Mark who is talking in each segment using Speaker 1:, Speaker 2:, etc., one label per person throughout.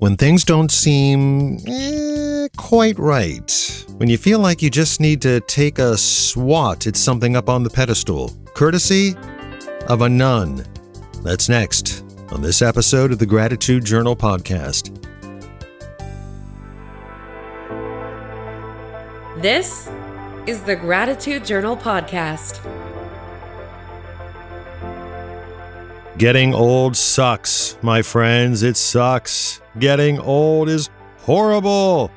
Speaker 1: When things don't seem quite right. When you feel like you just need to take a swat at something up on the pedestal, courtesy of a nun. That's next on this episode of the Gratitude Journal podcast.
Speaker 2: This is the Gratitude Journal podcast.
Speaker 1: Getting old sucks, my friends. It sucks. Getting old is horrible.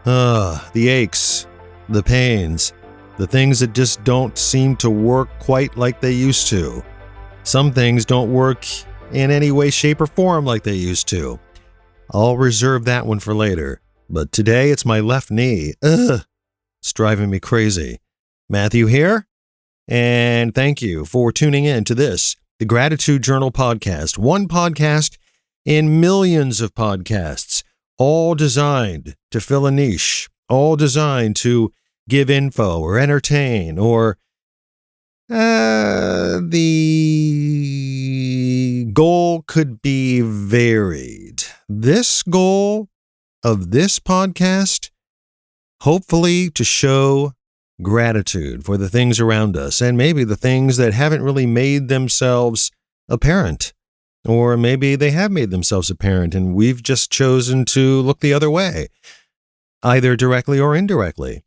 Speaker 1: The aches, the pains, the things that just don't seem to work quite like they used to. Some things don't work in any way, shape, or form like they used to. I'll reserve that one for later. But today it's my left knee. It's driving me crazy. Matthew here, and thank you for tuning in to this, the Gratitude Journal podcast. One podcast in millions of podcasts, all designed to fill a niche, all designed to give info or entertain or the goal could be varied. This goal of this podcast, hopefully to show gratitude for the things around us and maybe the things that haven't really made themselves apparent. Or maybe they have made themselves apparent and we've just chosen to look the other way, either directly or indirectly.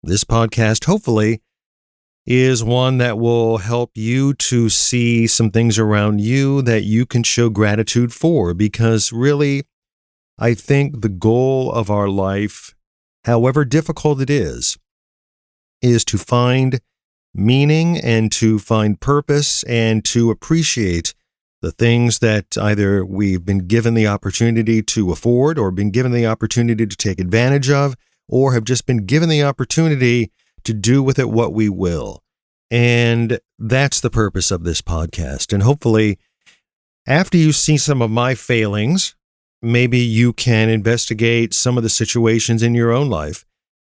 Speaker 1: This podcast, hopefully, is one that will help you to see some things around you that you can show gratitude for, because really, I think the goal of our life, however difficult it is to find meaning and to find purpose and to appreciate the things that either we've been given the opportunity to afford or been given the opportunity to take advantage of, or have just been given the opportunity to do with it what we will. And that's the purpose of this podcast. And hopefully, after you see some of my failings, maybe you can investigate some of the situations in your own life,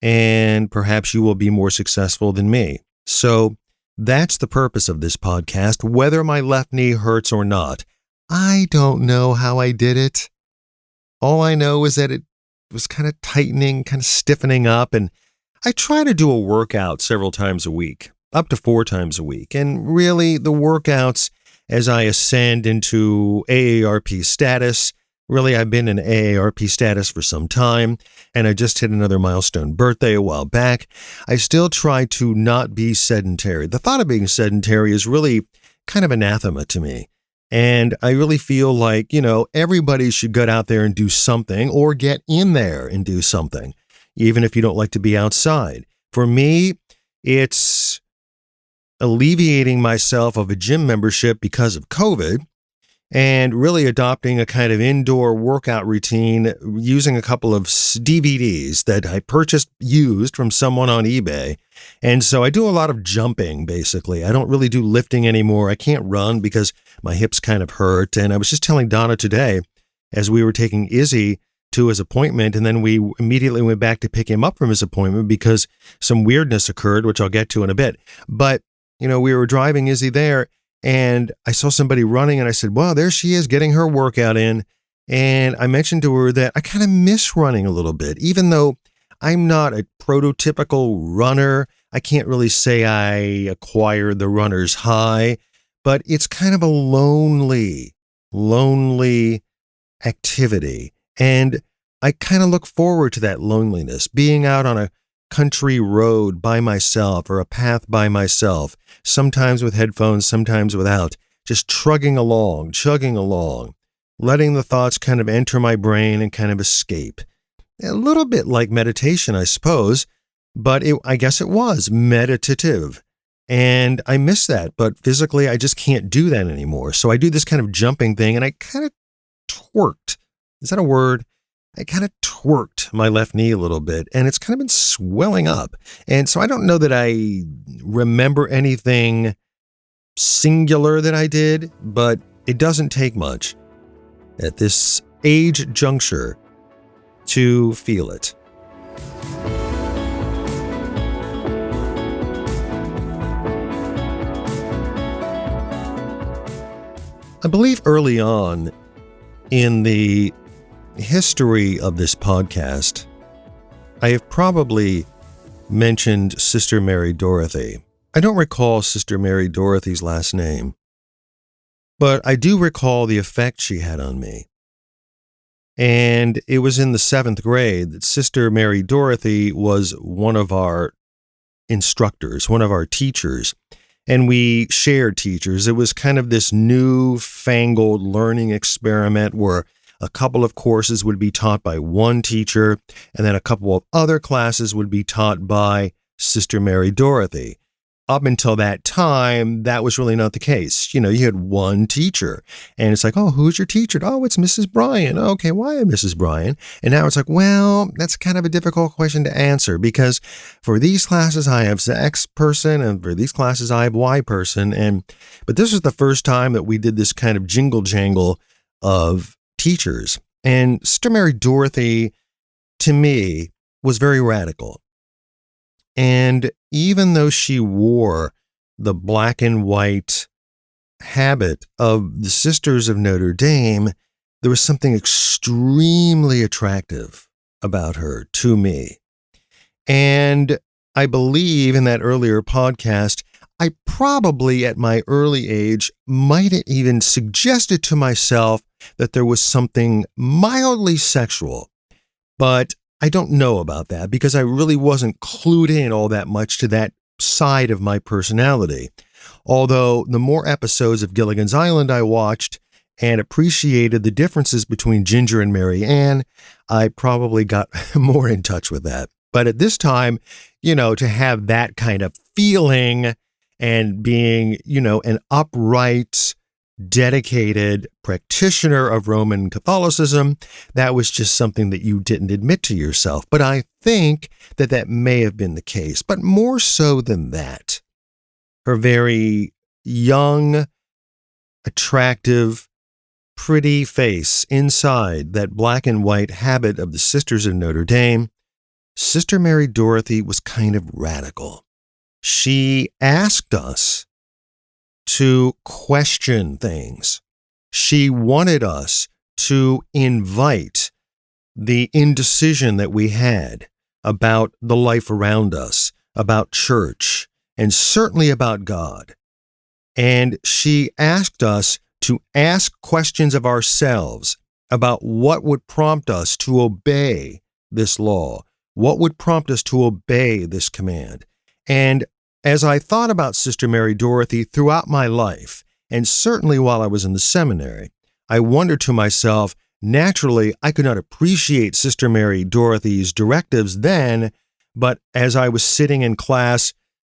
Speaker 1: and perhaps you will be more successful than me. So that's the purpose of this podcast, whether my left knee hurts or not. I don't know how I did it. All I know is that it was kind of tightening, kind of stiffening up, and I try to do a workout several times a week, up to 4 times a week. And really, the workouts, as I ascend into AARP status, really, I've been in AARP status for some time, and I just hit another milestone birthday a while back. I still try to not be sedentary. The thought of being sedentary is really kind of anathema to me. And I really feel like, everybody should get out there and do something, or get in there and do something, even if you don't like to be outside. For me, it's alleviating myself of a gym membership because of COVID, and really adopting a kind of indoor workout routine using a couple of DVDs that I purchased used from someone on eBay. And so I do a lot of jumping, basically. I don't really do lifting anymore. I can't run because my hips kind of hurt. And I was just telling Donna today, as we were taking Izzy to his appointment, and then we immediately went back to pick him up from his appointment because some weirdness occurred, which I'll get to in a bit. But, we were driving Izzy there, and I saw somebody running, and I said, wow, there she is getting her workout in. And I mentioned to her that I kind of miss running a little bit, even though I'm not a prototypical runner. I can't really say I acquired the runner's high, but it's kind of a lonely activity. And I kind of look forward to that loneliness, being out on a country road by myself or a path by myself, sometimes with headphones, sometimes without, just chugging along, letting the thoughts kind of enter my brain and kind of escape. A little bit like meditation, I suppose, but I guess it was meditative. And I miss that, but physically I just can't do that anymore. So I do this kind of jumping thing, and I kind of twerked. Is that a word? I kind of twerked my left knee a little bit, and it's kind of been swelling up. And so I don't know that I remember anything singular that I did, but it doesn't take much at this age juncture to feel it. I believe early on in the history of this podcast, I have probably mentioned Sister Mary Dorothy. I don't recall Sister Mary Dorothy's last name, but I do recall the effect she had on me. And it was in the 7th grade that Sister Mary Dorothy was one of our instructors, one of our teachers, and we shared teachers. It was kind of this newfangled learning experiment where a couple of courses would be taught by one teacher, and then a couple of other classes would be taught by Sister Mary Dorothy. Up until that time, that was really not the case. You had one teacher, and it's like, oh, who's your teacher? Oh, it's Mrs. Bryan. Okay, why Mrs. Bryan? And now it's like, well, that's kind of a difficult question to answer because for these classes, I have X person, and for these classes, I have Y person. But this was the first time that we did this kind of jingle jangle of teachers. And Sister Mary Dorothy, to me, was very radical. And even though she wore the black and white habit of the Sisters of Notre Dame, there was something extremely attractive about her to me. And I believe in that earlier podcast, I probably at my early age might have even suggested to myself that there was something mildly sexual, but I don't know about that because I really wasn't clued in all that much to that side of my personality. Although the more episodes of Gilligan's Island I watched and appreciated the differences between Ginger and Mary Ann, I probably got more in touch with that. But at this time, to have that kind of feeling and being, an upright, dedicated practitioner of Roman Catholicism, that was just something that you didn't admit to yourself. But I think that may have been the case. But more so than that, her very young, attractive, pretty face inside that black and white habit of the Sisters of Notre Dame, Sister Mary Dorothy was kind of radical. She asked us to question things. She wanted us to invite the indecision that we had about the life around us, about church, and certainly about God. And she asked us to ask questions of ourselves about what would prompt us to obey this law, what would prompt us to obey this command. And as I thought about Sister Mary Dorothy throughout my life, and certainly while I was in the seminary, I wondered to myself, naturally, I could not appreciate Sister Mary Dorothy's directives then, but as I was sitting in class,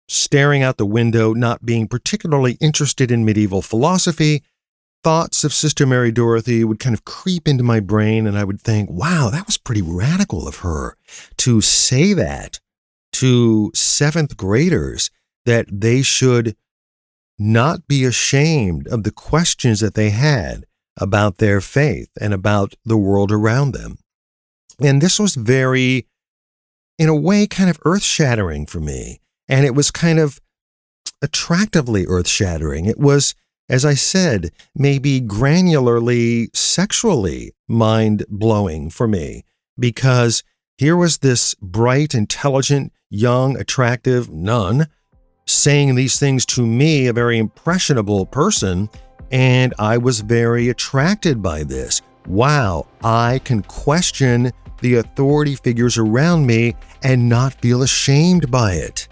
Speaker 1: staring out the window, not being particularly interested in medieval philosophy, thoughts of Sister Mary Dorothy would kind of creep into my brain, and I would think, wow, that was pretty radical of her to say that to 7th graders, that they should not be ashamed of the questions that they had about their faith and about the world around them. And this was very, in a way, kind of earth-shattering for me. And it was kind of attractively earth-shattering. It was, as I said, maybe granularly, sexually mind-blowing for me, because here was this bright, intelligent, young, attractive nun saying these things to me, a very impressionable person, and I was very attracted by this. Wow, I can question the authority figures around me and not feel ashamed by it.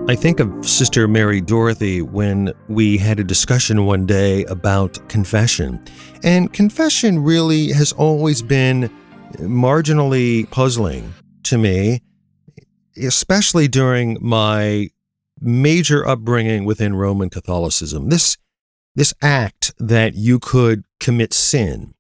Speaker 1: I think of Sister Mary Dorothy when we had a discussion one day about confession. And confession really has always been marginally puzzling to me, especially during my major upbringing within Roman Catholicism. This act that you could commit sin,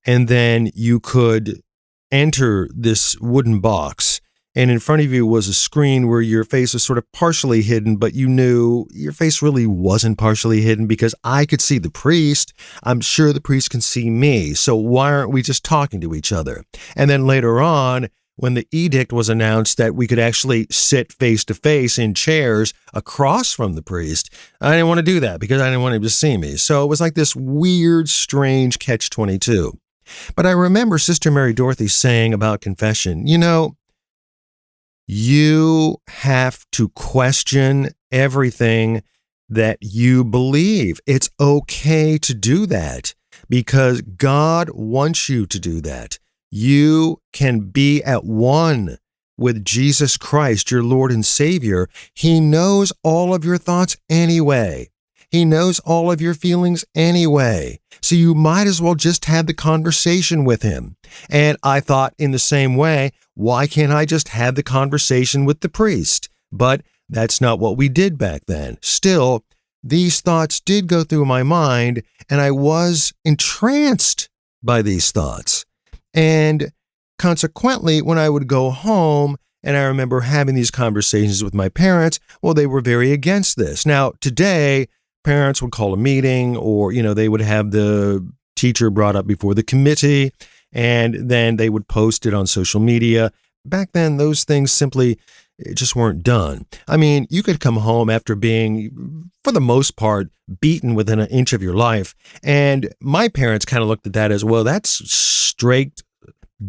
Speaker 1: and then you could enter this wooden box, and in front of you was a screen where your face was sort of partially hidden, but you knew your face really wasn't partially hidden because I could see the priest. I'm sure the priest can see me. So why aren't we just talking to each other? And then later on, when the edict was announced that we could actually sit face to face in chairs across from the priest, I didn't want to do that because I didn't want him to see me. So it was like this weird, strange catch-22. But I remember Sister Mary Dorothy saying about confession, you have to question everything that you believe. It's okay to do that because God wants you to do that. You can be at one with Jesus Christ, your Lord and Savior. He knows all of your thoughts anyway. He knows all of your feelings anyway. So you might as well just have the conversation with him. And I thought in the same way, why can't I just have the conversation with the priest? But that's not what we did back then. Still, these thoughts did go through my mind, and I was entranced by these thoughts. And consequently, when I would go home, and I remember having these conversations with my parents, well, they were very against this. Now, today, parents would call a meeting, or, they would have the teacher brought up before the committee, and then they would post it on social media. Back then, those things simply just weren't done. I mean, you could come home after being, for the most part, beaten within an inch of your life. And my parents kind of looked at that as, well, that's straight,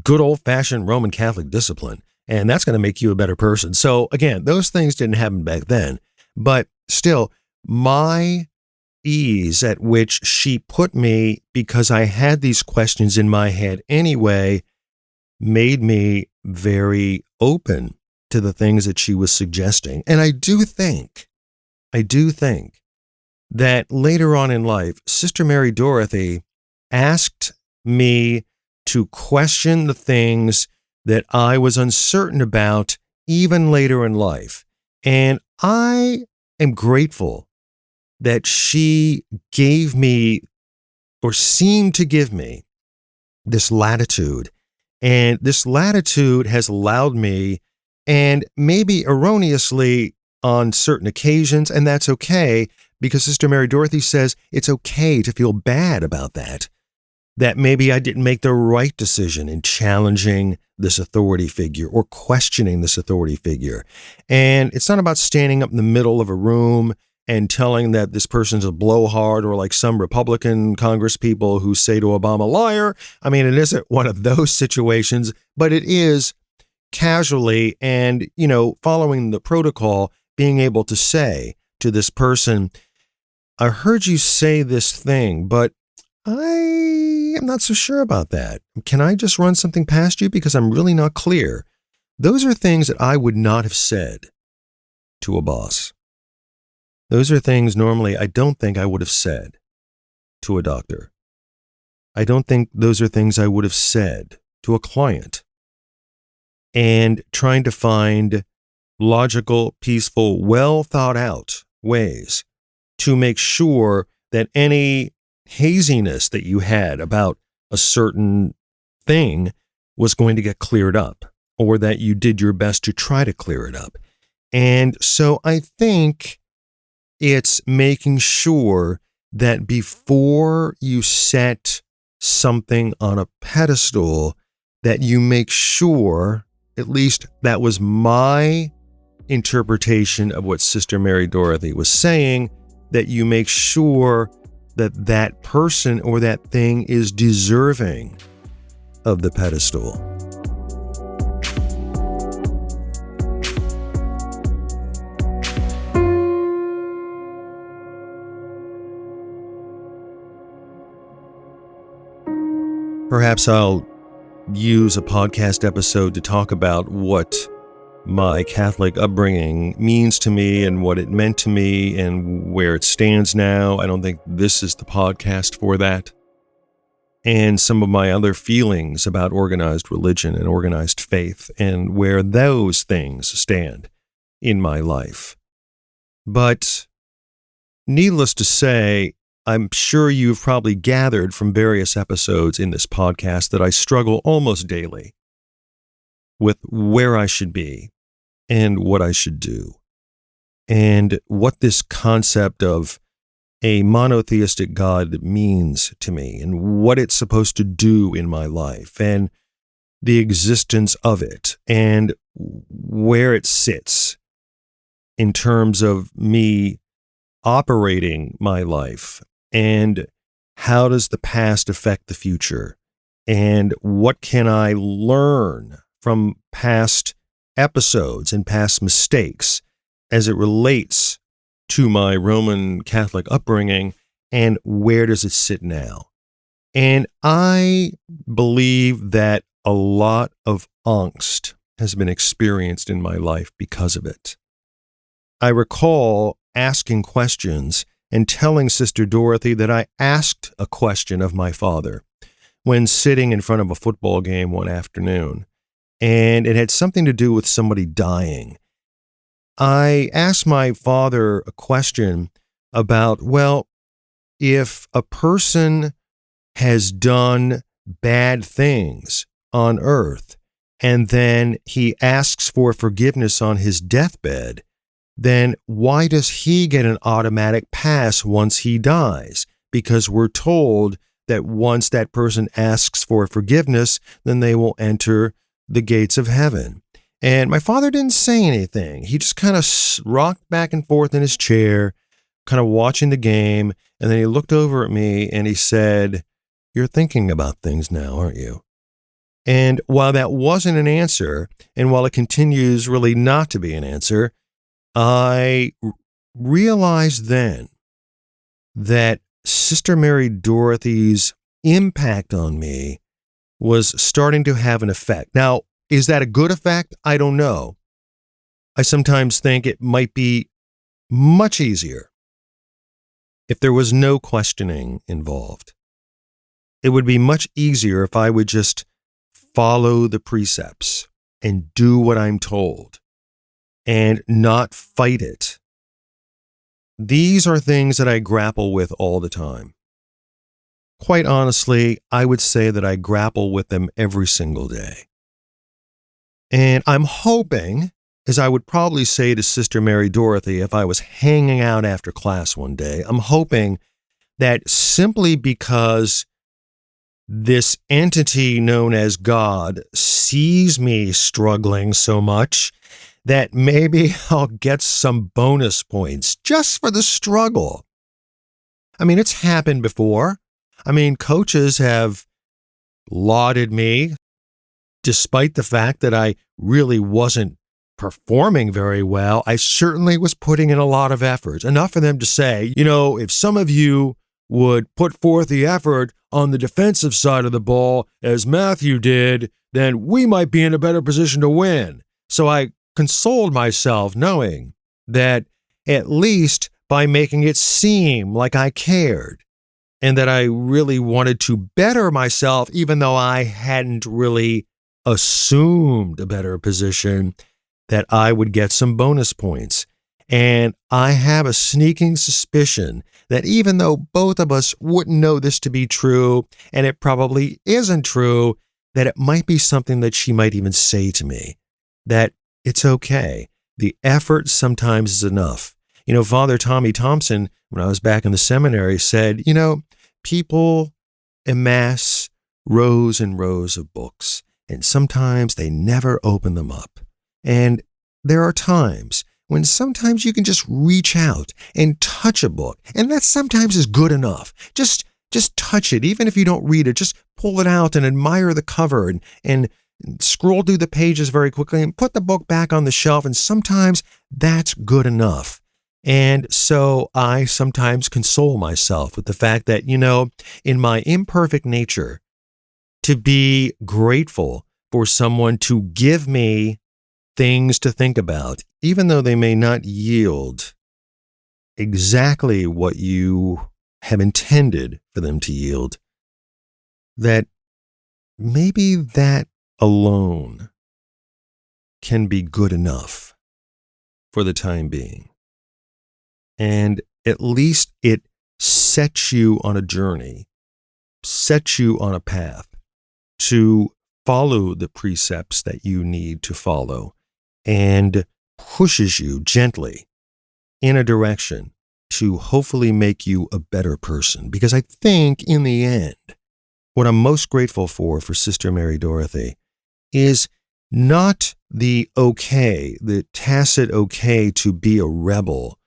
Speaker 1: good old-fashioned Roman Catholic discipline, and that's going to make you a better person. So again, those things didn't happen back then. But still, my ease at which she put me, because I had these questions in my head anyway, made me very open to the things that she was suggesting. And I do think that later on in life, Sister Mary Dorothy asked me to question the things that I was uncertain about even later in life. And I am grateful that she gave me, or seemed to give me, this latitude. And this latitude has allowed me, and maybe erroneously on certain occasions, and that's okay, because Sister Mary Dorothy says it's okay to feel bad about that maybe I didn't make the right decision in challenging this authority figure or questioning this authority figure. And it's not about standing up in the middle of a room and telling that this person's a blowhard, or like some Republican Congress people who say to Obama, liar. I mean, it isn't one of those situations, but it is casually and, following the protocol, being able to say to this person, I heard you say this thing, but I am not so sure about that. Can I just run something past you because I'm really not clear? Those are things that I would not have said to a boss. Those are things normally I don't think I would have said to a doctor. I don't think those are things I would have said to a client. And trying to find logical, peaceful, well thought out ways to make sure that any haziness that you had about a certain thing was going to get cleared up, or that you did your best to try to clear it up. And so I think it's making sure that before you set something on a pedestal, that you make sure, at least that was my interpretation of what Sister Mary Dorothy was saying, that you make sure that that person or that thing is deserving of the pedestal. Perhaps I'll use a podcast episode to talk about what my Catholic upbringing means to me and what it meant to me and where it stands now. I don't think this is the podcast for that. And some of my other feelings about organized religion and organized faith and where those things stand in my life. But needless to say, I'm sure you've probably gathered from various episodes in this podcast that I struggle almost daily with where I should be and what I should do, and what this concept of a monotheistic God means to me and what it's supposed to do in my life. And the existence of it and where it sits in terms of me operating my life, and how does the past affect the future, and what can I learn from past episodes and past mistakes as it relates to my Roman Catholic upbringing, and where does it sit now? And I believe that a lot of angst has been experienced in my life because of it. I recall asking questions and telling Sister Dorothy that I asked a question of my father when sitting in front of a football game one afternoon, and it had something to do with somebody dying. I asked my father a question about, well, if a person has done bad things on earth and then he asks for forgiveness on his deathbed, then why does he get an automatic pass once he dies? Because we're told that once that person asks for forgiveness, then they will enter the gates of heaven. And my father didn't say anything. He just kind of rocked back and forth in his chair, kind of watching the game. And then he looked over at me and he said, "You're thinking about things now, aren't you?" And while that wasn't an answer, and while it continues really not to be an answer, I realized then that Sister Mary Dorothy's impact on me was starting to have an effect. Now, is that a good effect? I don't know. I sometimes think it might be much easier if there was no questioning involved. It would be much easier if I would just follow the precepts and do what I'm told and not fight it. These are things that I grapple with all the time. Quite honestly, I would say that I grapple with them every single day. And I'm hoping, as I would probably say to Sister Mary Dorothy if I was hanging out after class one day, I'm hoping that simply because this entity known as God sees me struggling so much, that maybe I'll get some bonus points just for the struggle. I mean, it's happened before. I mean, coaches have lauded me despite the fact that I really wasn't performing very well. I certainly was putting in a lot of effort, enough for them to say, if some of you would put forth the effort on the defensive side of the ball as Matthew did, then we might be in a better position to win. So I consoled myself knowing that at least by making it seem like I cared and that I really wanted to better myself, even though I hadn't really assumed a better position, that I would get some bonus points. And I have a sneaking suspicion that even though both of us wouldn't know this to be true, and it probably isn't true, that it might be something that she might even say to me, that it's okay. The effort sometimes is enough. Father Tommy Thompson, when I was back in the seminary, said, people amass rows and rows of books, and sometimes they never open them up. And there are times when sometimes you can just reach out and touch a book, and that sometimes is good enough. Just touch it, even if you don't read it. Just pull it out and admire the cover and scroll through the pages very quickly and put the book back on the shelf, and sometimes that's good enough. And so I sometimes console myself with the fact that, in my imperfect nature, to be grateful for someone to give me things to think about, even though they may not yield exactly what you have intended for them to yield, that maybe that alone can be good enough for the time being. And at least it sets you on a journey, sets you on a path to follow the precepts that you need to follow, and pushes you gently in a direction to hopefully make you a better person. Because I think in the end, what I'm most grateful for Sister Mary Dorothy is not the tacit okay to be a rebel.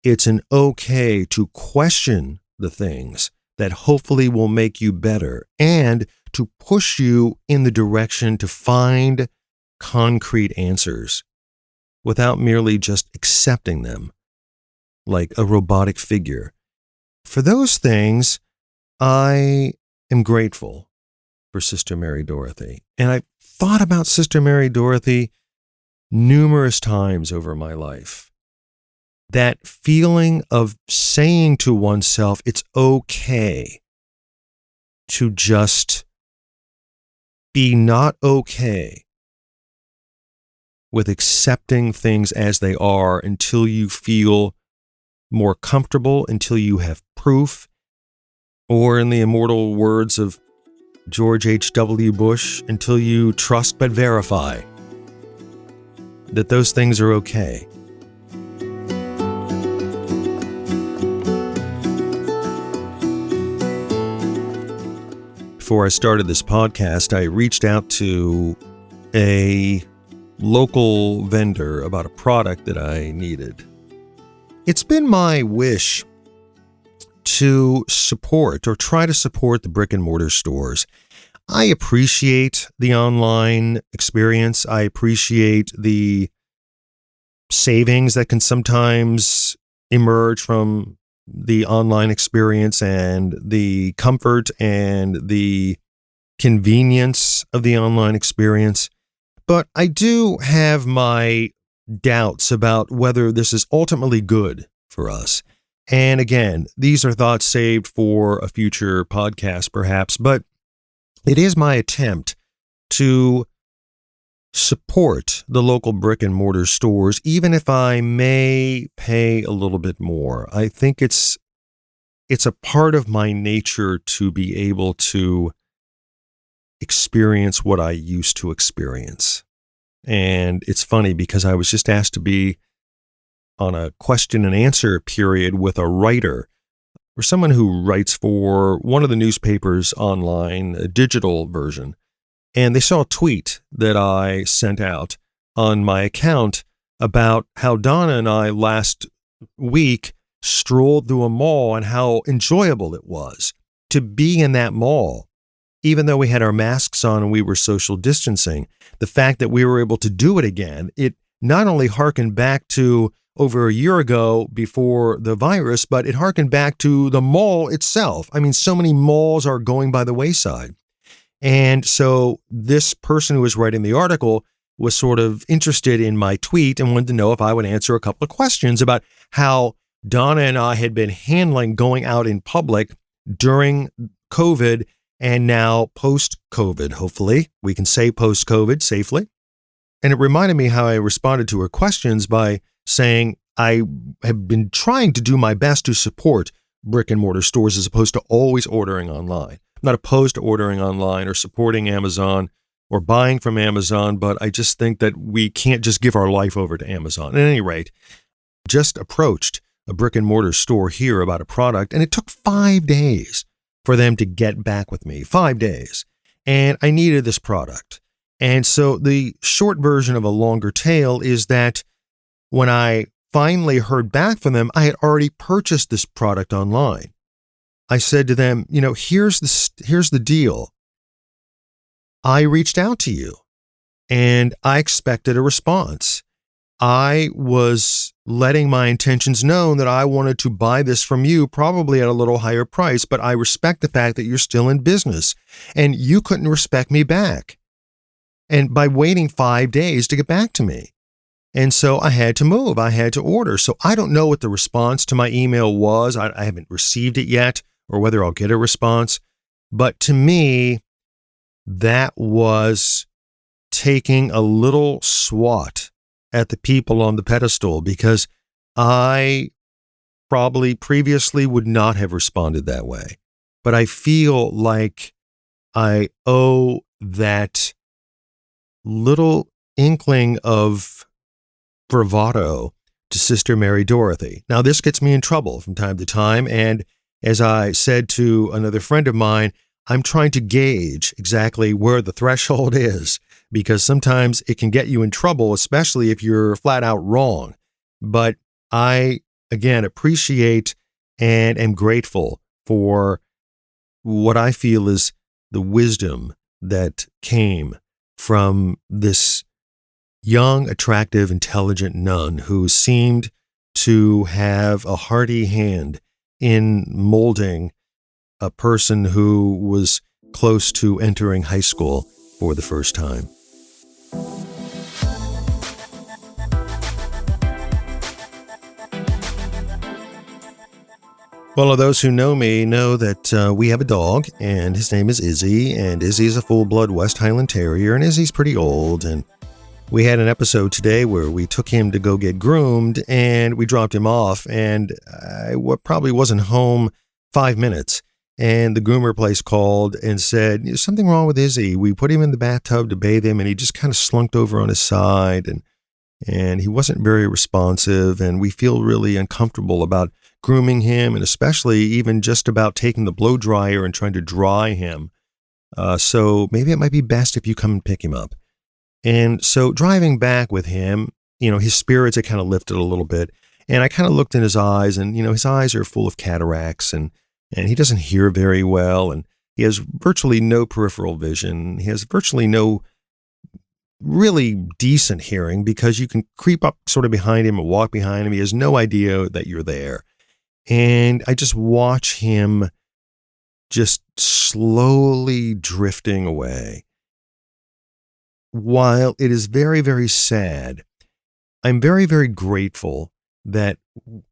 Speaker 1: It's an okay to question the things that hopefully will make you better and to push you in the direction to find concrete answers without merely just accepting them like a robotic figure. For those things, I am grateful for Sister Mary Dorothy. And I thought about Sister Mary Dorothy numerous times over my life. That feeling of saying to oneself, it's okay to just be not okay with accepting things as they are until you feel more comfortable, until you have proof, or in the immortal words of George H.W. Bush, until you trust but verify that those things are okay. Before I started this podcast, I reached out to a local vendor about a product that I needed. It's been my wish to support or try to support the brick and mortar stores. I appreciate the online experience. I appreciate the savings that can sometimes emerge from the online experience and the comfort and the convenience of the online experience. But I do have my doubts about whether this is ultimately good for us. And again, these are thoughts saved for a future podcast, perhaps, but it is my attempt to support the local brick and mortar stores, even if I may pay a little bit more. I think it's a part of my nature to be able to experience what I used to experience. And it's funny because I was just asked to be on a question and answer period with a writer or someone who writes for one of the newspapers online, a digital version. And they saw a tweet that I sent out on my account about how Donna and I last week strolled through a mall and how enjoyable it was to be in that mall. Even though we had our masks on and we were social distancing, the fact that we were able to do it again, it not only harkened back to over a year ago before the virus, but it harkened back to the mall itself. I mean, so many malls are going by the wayside. And so this person who was writing the article was sort of interested in my tweet and wanted to know if I would answer a couple of questions about how Donna and I had been handling going out in public during COVID and now post-COVID. Hopefully, we can say post-COVID safely. And it reminded me how I responded to her questions by saying I have been trying to do my best to support brick and mortar stores as opposed to always ordering online. I'm not opposed to ordering online or supporting Amazon or buying from Amazon, but I just think that we can't just give our life over to Amazon. At any rate, just approached a brick and mortar store here about a product, and it took 5 days for them to get back with me. 5 days. And I needed this product. And so the short version of a longer tale is that when I finally heard back from them, I had already purchased this product online. I said to them, here's the deal. I reached out to you and I expected a response. I was letting my intentions known that I wanted to buy this from you, probably at a little higher price, but I respect the fact that you're still in business and you couldn't respect me back. And by waiting 5 days to get back to me. And so I had to move. I had to order. So I don't know what the response to my email was. I haven't received it yet, or whether I'll get a response. But to me, that was taking a little swat at the people on the pedestal, because I probably previously would not have responded that way. But I feel like I owe that little inkling of bravado to Sister Mary Dorothy. Now, this gets me in trouble from time to time, and as I said to another friend of mine, I'm trying to gauge exactly where the threshold is because sometimes it can get you in trouble, especially if you're flat out wrong. But I, again, appreciate and am grateful for what I feel is the wisdom that came from this young, attractive, intelligent nun who seemed to have a hearty hand in molding a person who was close to entering high school for the first time. Well, those who know me know that we have a dog, and his name is Izzy, and Izzy is a full-blood West Highland Terrier, and Izzy's pretty old, and we had an episode today where we took him to go get groomed, and we dropped him off, and I probably wasn't home 5 minutes, and the groomer place called and said, "There's something wrong with Izzy." We put him in the bathtub to bathe him, and he just kind of slunked over on his side, and he wasn't very responsive, and we feel really uncomfortable about grooming him, and especially even just about taking the blow dryer and trying to dry him. So maybe it might be best if you come and pick him up. And so driving back with him, his spirits had kind of lifted a little bit, and I kind of looked in his eyes, and, his eyes are full of cataracts, and he doesn't hear very well, and he has virtually no peripheral vision. He has virtually no really decent hearing because you can creep up sort of behind him and walk behind him. He has no idea that you're there. And I just watch him just slowly drifting away. While it is very, very sad, I'm very, very grateful that,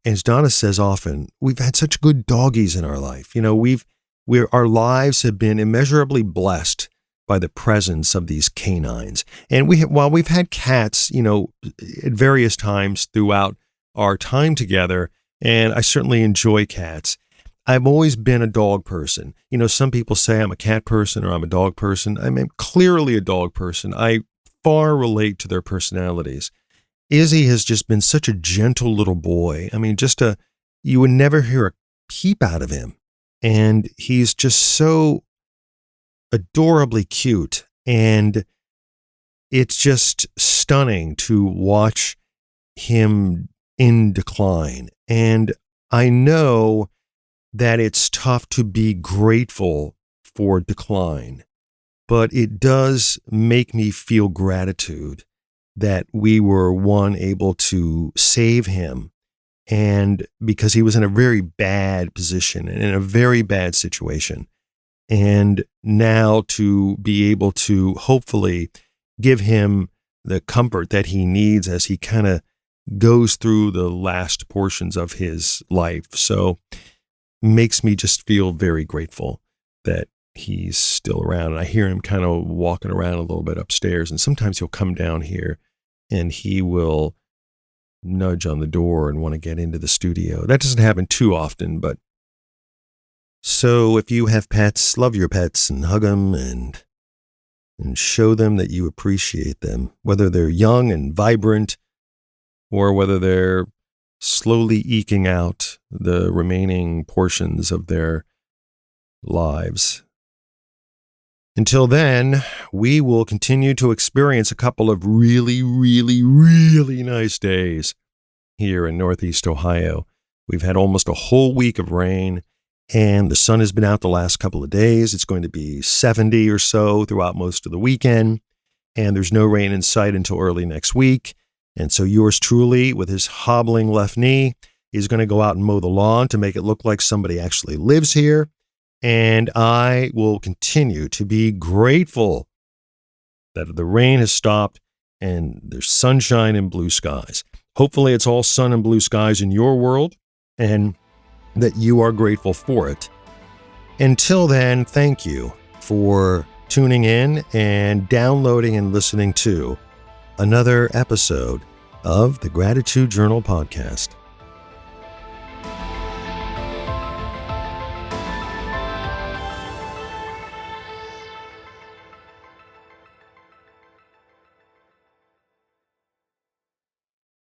Speaker 1: as Donna says often, we've had such good doggies in our life. Our lives have been immeasurably blessed by the presence of these canines. And while we've had cats, at various times throughout our time together, and I certainly enjoy cats, I've always been a dog person. Some people say I'm a cat person or I'm a dog person. I'm clearly a dog person. I far relate to their personalities. Izzy has just been such a gentle little boy. You would never hear a peep out of him. And he's just so adorably cute. And it's just stunning to watch him in decline. And I know that it's tough to be grateful for decline, but it does make me feel gratitude that we were, one, able to save him, and because he was in a very bad position and in a very bad situation, and now to be able to hopefully give him the comfort that he needs as he kind of goes through the last portions of his life. So makes me just feel very grateful that he's still around. And I hear him kind of walking around a little bit upstairs, and sometimes he'll come down here and he will nudge on the door and want to get into the studio. That doesn't happen too often, but so if you have pets, love your pets and hug them and show them that you appreciate them, whether they're young and vibrant or whether they're slowly eking out the remaining portions of their lives. Until then, we will continue to experience a couple of really, really, really nice days here in Northeast Ohio. We've had almost a whole week of rain, and the sun has been out the last couple of days. It's going to be 70 or so throughout most of the weekend, and there's no rain in sight until early next week. And so yours truly, with his hobbling left knee, is going to go out and mow the lawn to make it look like somebody actually lives here. And I will continue to be grateful that the rain has stopped and there's sunshine and blue skies. Hopefully it's all sun and blue skies in your world, and that you are grateful for it. Until then, thank you for tuning in and downloading and listening to another episode of the Gratitude Journal podcast.